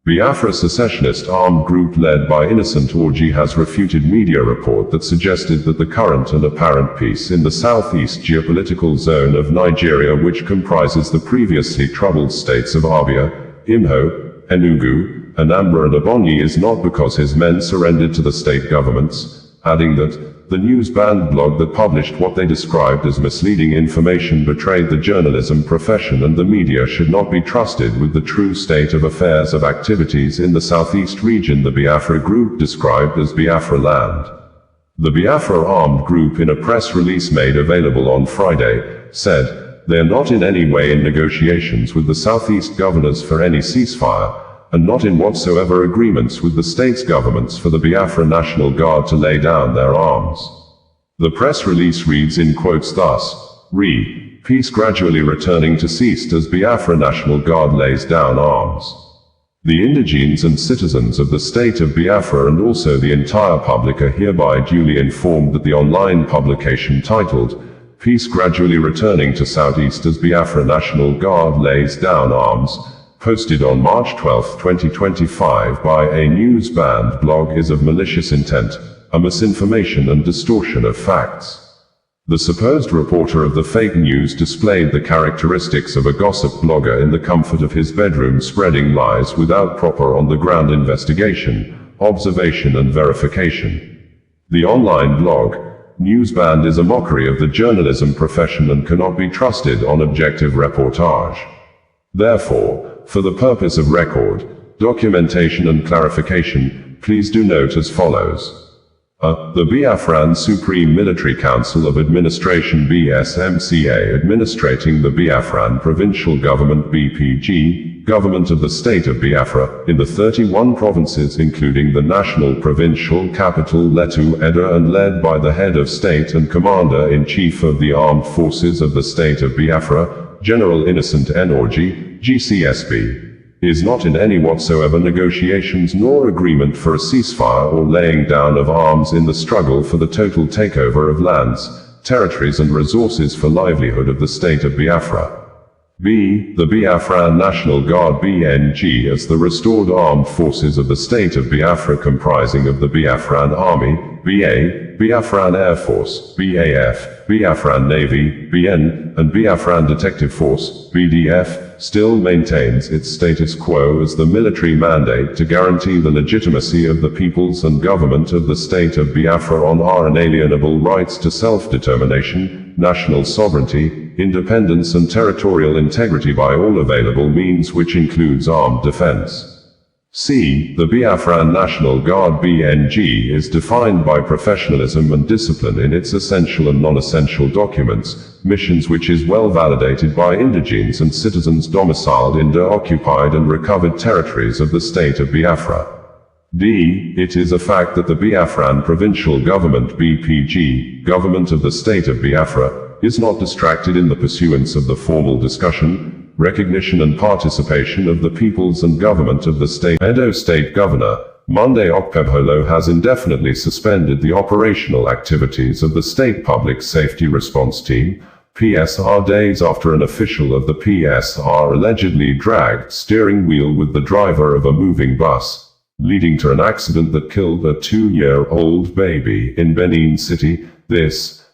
Biafra Secessionist armed group led by Innocent Orji has refuted media report that suggested that the current and apparent peace in the southeast geopolitical zone of Nigeria, which comprises the previously troubled states of Abia, Imo, Enugu, Anambra and Ebonyi, is not because his men surrendered to the state governments, adding that the news band blog that published what they described as misleading information betrayed the journalism profession, and the media should not be trusted with the true state of affairs of activities in the southeast region the Biafra Group described as Biafra land. The Biafra armed group, in a press release made available on Friday, said they are not in any way in negotiations with the southeast governors for any ceasefire, and not in whatsoever agreements with the state's governments for the Biafra National Guard to lay down their arms. The press release reads in quotes thus: peace gradually returning to ceased as Biafra National Guard lays down arms. The indigenes and citizens of the state of Biafra and also the entire public are hereby duly informed that the online publication titled Peace Gradually Returning to Southeast as Biafra National Guard Lays Down Arms, posted on March 12, 2025 by a news band blog, is of malicious intent, a misinformation and distortion of facts. The supposed reporter of the fake news displayed the characteristics of a gossip blogger in the comfort of his bedroom, spreading lies without proper on-the-ground investigation, observation and verification. The online blog, Newsband, is a mockery of the journalism profession and cannot be trusted on objective reportage. Therefore, for the purpose of record, documentation and clarification, please do note as follows. The Biafran Supreme Military Council of Administration BSMCA administrating the Biafran Provincial Government BPG, Government of the State of Biafra, in the 31 provinces including the National Provincial Capital Letu Eda and led by the Head of State and Commander-in-Chief of the Armed Forces of the State of Biafra, General Innocent Orji, GCSB, is not in any whatsoever negotiations nor agreement for a ceasefire or laying down of arms in the struggle for the total takeover of lands, territories and resources for livelihood of the state of Biafra. B. The Biafran National Guard BNG as the restored armed forces of the state of Biafra, comprising of the Biafran Army, BA, Biafran Air Force, BAF, Biafran Navy, BN, and Biafran Detective Force, BDF, still maintains its status quo as the military mandate to guarantee the legitimacy of the peoples and government of the state of Biafra on our inalienable rights to self-determination, national sovereignty, independence and territorial integrity by all available means, which includes armed defense. C. The Biafran National Guard BNG is defined by professionalism and discipline in its essential and non-essential documents, missions, which is well validated by indigenes and citizens domiciled in the occupied and recovered territories of the state of Biafra. D. It is a fact that the Biafran Provincial Government BPG, Government of the State of Biafra, is not distracted in the pursuance of the formal discussion, recognition and participation of the peoples and government of the state. Edo State Governor, Monday Okpebholo, has indefinitely suspended the operational activities of the State Public Safety Response Team, PSR, days after an official of the PSR allegedly dragged steering wheel with the driver of a moving bus, leading to an accident that killed a 2-year-old baby in Benin City.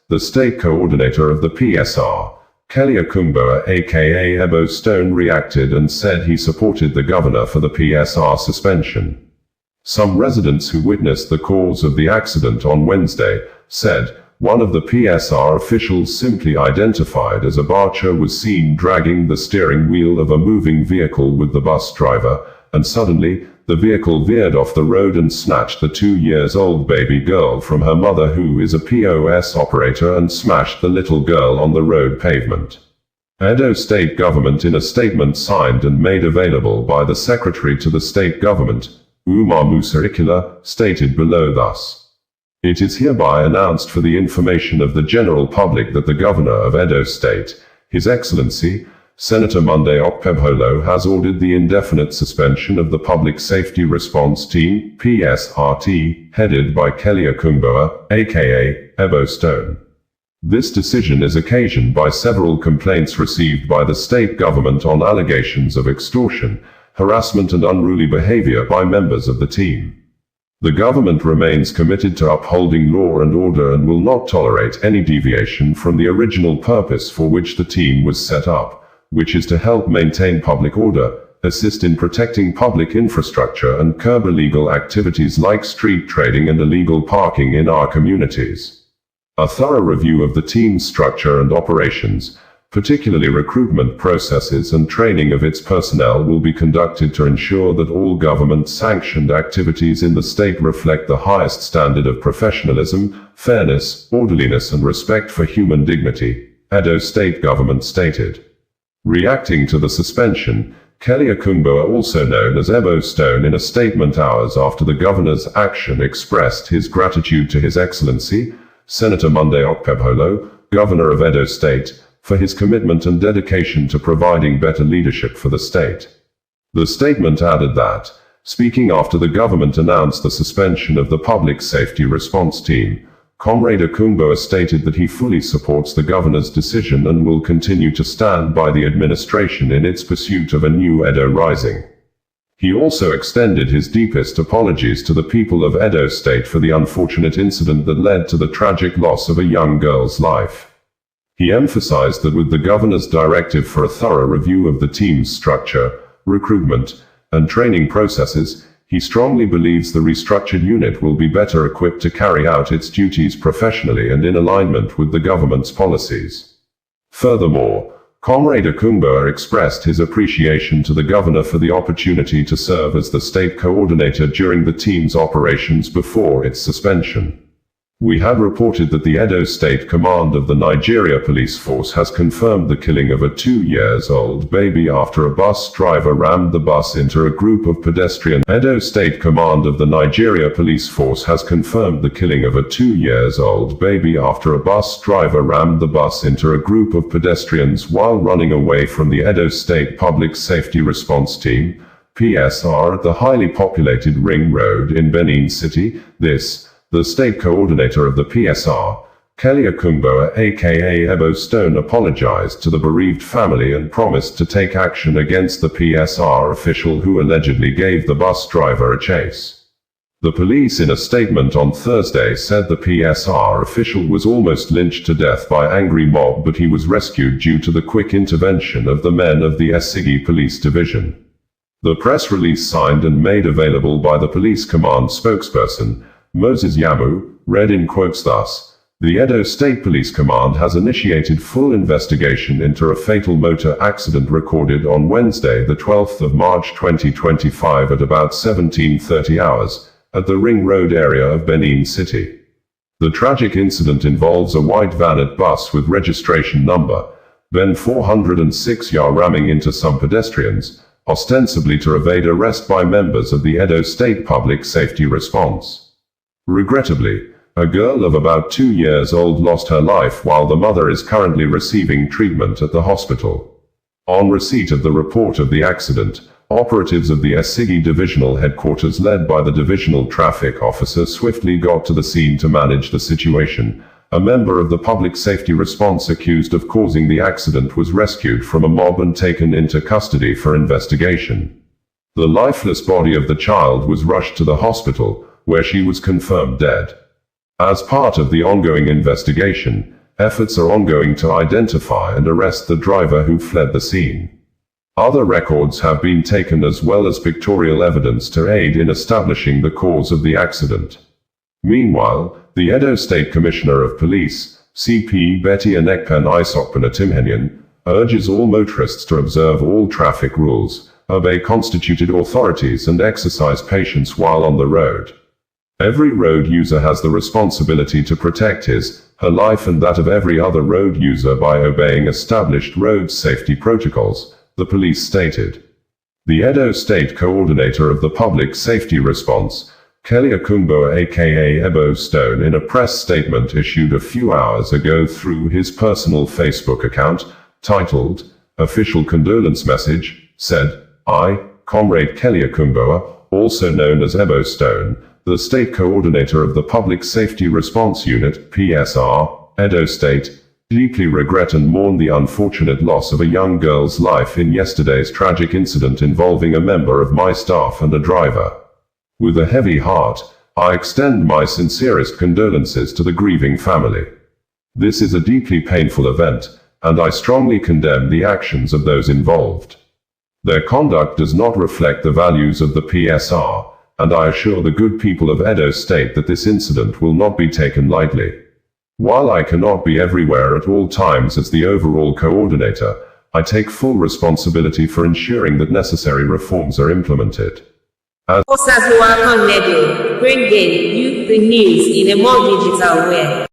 The state coordinator of the PSR, Kelly Akumboa aka Ebo Stone, reacted and said he supported the governor for the PSR suspension. Some residents who witnessed the cause of the accident on Wednesday said one of the PSR officials, simply identified as Abacha, was seen dragging the steering wheel of a moving vehicle with the bus driver, and suddenly, the vehicle veered off the road and snatched the 2-year-old baby girl from her mother, who is a POS operator, and smashed the little girl on the road pavement. Edo State Government, in a statement signed and made available by the Secretary to the State Government, Umar Musa Ikila, stated below thus: It is hereby announced for the information of the general public that the Governor of Edo State, His Excellency, Senator Monday Okpebholo, has ordered the indefinite suspension of the Public Safety Response Team, PSRT, headed by Kelly Akumboa, aka Ebo Stone. This decision is occasioned by several complaints received by the state government on allegations of extortion, harassment and unruly behavior by members of the team. The government remains committed to upholding law and order and will not tolerate any deviation from the original purpose for which the team was set up, which is to help maintain public order, assist in protecting public infrastructure and curb illegal activities like street trading and illegal parking in our communities. A thorough review of the team's structure and operations, particularly recruitment processes and training of its personnel, will be conducted to ensure that all government-sanctioned activities in the state reflect the highest standard of professionalism, fairness, orderliness and respect for human dignity, Edo State Government stated. Reacting to the suspension, Kelly Akumboa, also known as Ebo Stone, in a statement hours after the governor's action expressed his gratitude to His Excellency, Senator Monday Okpebholo, Governor of Edo State, for his commitment and dedication to providing better leadership for the state. The statement added that, speaking after the government announced the suspension of the Public Safety Response Team, Comrade Akumboa stated that he fully supports the governor's decision and will continue to stand by the administration in its pursuit of a new Edo rising. He also extended his deepest apologies to the people of Edo State for the unfortunate incident that led to the tragic loss of a young girl's life. He emphasized that with the governor's directive for a thorough review of the team's structure, recruitment, and training processes, he strongly believes the restructured unit will be better equipped to carry out its duties professionally and in alignment with the government's policies. Furthermore, Comrade Akumboa expressed his appreciation to the governor for the opportunity to serve as the state coordinator during the team's operations before its suspension. We had reported that the Edo State Command of the Nigeria Police Force has confirmed the killing of a 2-year-old baby after a bus driver rammed the bus into a group of pedestrians. Edo State Command of the Nigeria Police Force has confirmed the killing of a 2-year-old baby after a bus driver rammed the bus into a group of pedestrians while running away from the Edo State Public Safety Response Team, PSR, at the highly populated Ring Road in Benin City. The state coordinator of the PSR, Kelly Akumboa aka Ebo Stone, apologized to the bereaved family and promised to take action against the PSR official who allegedly gave the bus driver a chase. The police in a statement on Thursday said the PSR official was almost lynched to death by angry mob, but he was rescued due to the quick intervention of the men of the Esigi Police Division. The press release, signed and made available by the police command spokesperson, Moses Yamu, read in quotes thus: "The Edo State Police Command has initiated full investigation into a fatal motor accident recorded on Wednesday, the 12th of March 2025 at about 17:30 hours, at the Ring Road area of Benin City. The tragic incident involves a white vanet bus with registration number Ben 406 ramming into some pedestrians, ostensibly to evade arrest by members of the Edo State Public Safety Response. Regrettably, a girl of about 2 years old lost her life while the mother is currently receiving treatment at the hospital." On receipt of the report of the accident, operatives of the Esigi Divisional Headquarters led by the Divisional Traffic Officer swiftly got to the scene to manage the situation. A member of the Public Safety Response accused of causing the accident was rescued from a mob and taken into custody for investigation. The lifeless body of the child was rushed to the hospital, where she was confirmed dead. As part of the ongoing investigation, efforts are ongoing to identify and arrest the driver who fled the scene. Other records have been taken as well as pictorial evidence to aid in establishing the cause of the accident. Meanwhile, the Edo State Commissioner of Police, CP Betty Anekpan Isokpanatimhenyan, urges all motorists to observe all traffic rules, obey constituted authorities and exercise patience while on the road. Every road user has the responsibility to protect her life and that of every other road user by obeying established road safety protocols, the police stated. The Edo State Coordinator of the Public Safety Response, Kelly Akumboa aka Ebo Stone, in a press statement issued a few hours ago through his personal Facebook account, titled, "Official Condolence Message," said, "I, Comrade Kelly Akumboa, also known as Ebo Stone, the State Coordinator of the Public Safety Response Unit, PSR, Edo State, Deeply regret and mourn the unfortunate loss of a young girl's life in yesterday's tragic incident involving a member of my staff and a driver. With a heavy heart, I extend my sincerest condolences to the grieving family. This is a deeply painful event, and I strongly condemn the actions of those involved. Their conduct does not reflect the values of the PSR, and I assure the good people of Edo State that this incident will not be taken lightly. While I cannot be everywhere at all times as the overall coordinator, I take full responsibility for ensuring that necessary reforms are implemented. Osazuwa Connected, bringing you the news in a more digital way.